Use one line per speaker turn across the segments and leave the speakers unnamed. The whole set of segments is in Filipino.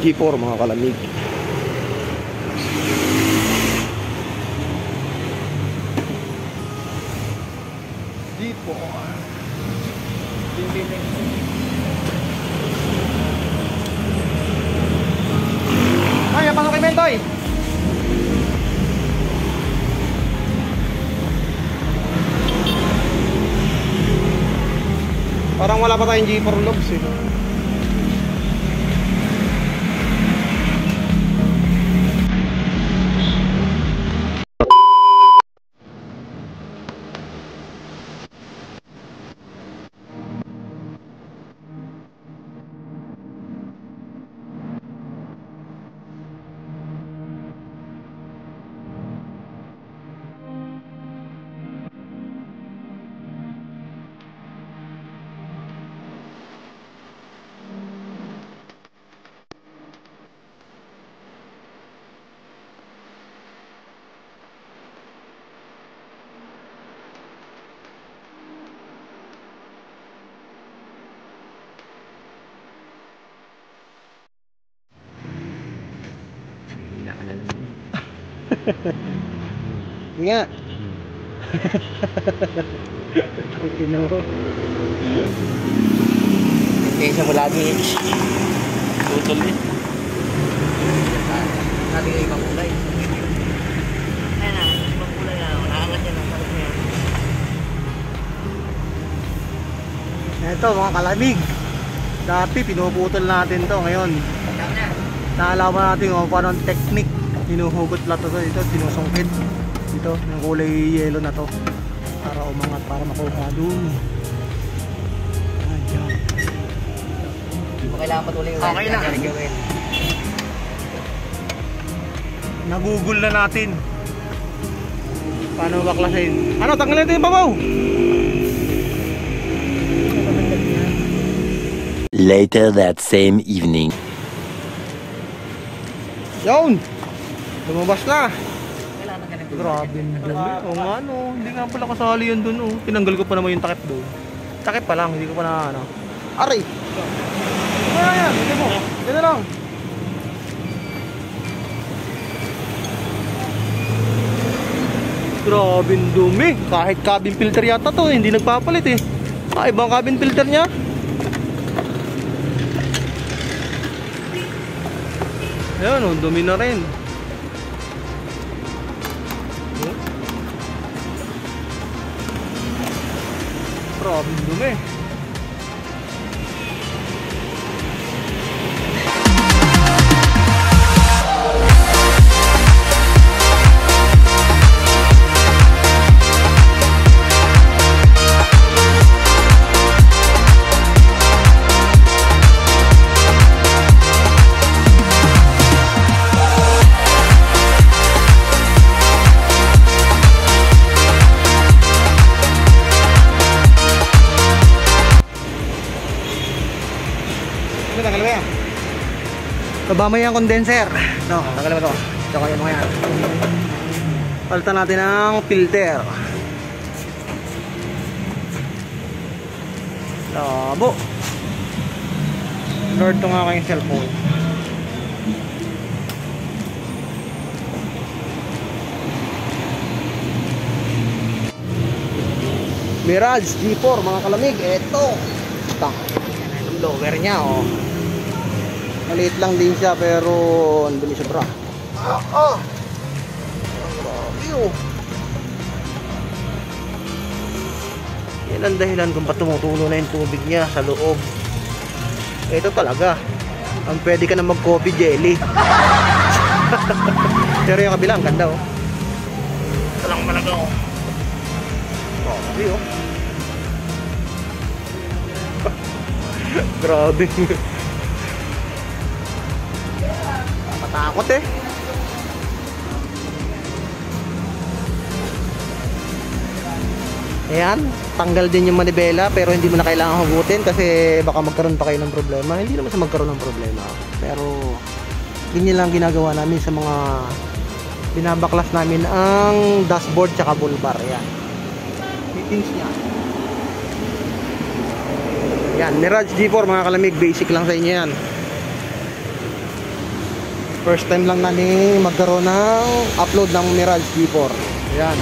G4 mga kalamig. G4. Ay, pasok kay Mentoy. Parang wala pa tayong G4 logs eh. Sige nga. Kaysa mo lagi tutol eh. Sabi nga ibang kulay.
Ayan na, ibang kulay na. Nakaangat yan ang sarap niya.
Ito mga kalamig. Dati pinuputol natin to. Ngayon naalaman natin kung paano ang technique. Hinuhugot lahat ito. Ito sinusungkit. Ito yung kulay yellow na to. Para umangat, para makuha dun. Ayan.
Hindi mo kailangan patuloy yung
Okay na. Nagugol na natin. Paano baklasin? Ano, tanggalin natin yung babaw.
Later that same evening.
Yun! Lumabas na!
Kailangan ganito.
Grabe yung dumi. O nga no, hindi nga pala kasali yun dun. Oh. Tinanggal ko pa naman yung takip doon. Takip pa lang, hindi ko pa na ano. Aray! Ayan, hindi mo. Yan na lang. Grabe yung dumi. Kahit cabin filter yata to, hindi nagpapalit eh. Ibang cabin filter niya. Ayan o, dumi na rin. Grabe yung dumi. Kabama yung condenser. No, tanggalin mo ito. Tsaka yun mo yan. Palitan natin ang filter. Labo. Lord to nga kayong cellphone. Mirage G4 mga kalamig. Ito. Itong lower nya oh. Maliit lang din siya pero ang dumi siya bra. Grabe oh. Yan ang dahilan kung ba't tumutulo na yung tubig niya sa loob. Ito talaga ang pwede ka na mag coffee jelly. Pero yung kabila ang ganda oh. Ito lang malaga oh. Grabe oh. Grabe. Takot eh. Ayan, tanggal din yung manibela pero hindi mo na kailangan hugutin kasi baka magkaroon pa kayo ng problema. Hindi naman sa magkaroon ng problema. Pero ganyan lang ginagawa namin sa mga binabaklas namin ang dashboard tsaka bull bar. Ayan. Fittings niya. Ayan, Mirage G4 mga kalamig, basic lang sa inyo yan. First time lang namin magkaroon ng upload ng Mirage G4. Ayan.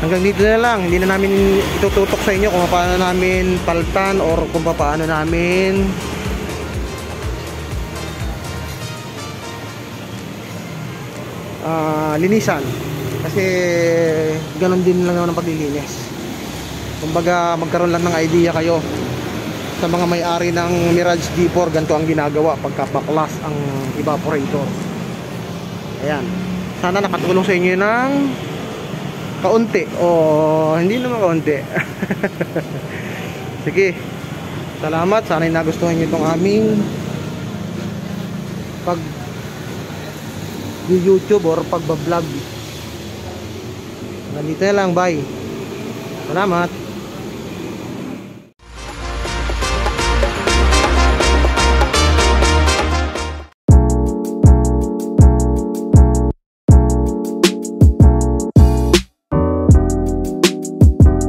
Hanggang dito na lang. Hindi na namin itututok sa inyo kung paano namin paltan or kung paano namin linisan. Kasi ganun din lang naman ang paglilinis. Kumbaga magkaroon lang ng idea kayo sa mga may-ari ng Mirage G4, ganito ang ginagawa pagka baklas ang evaporator. Ayan. Sana nakatulong sa inyo ng kaunti o hindi naman kaunti. Sige. Salamat. Sana nagustuhan niyo itong aming pag YouTube or pagbablog. Nandito na lang. Bye. Salamat.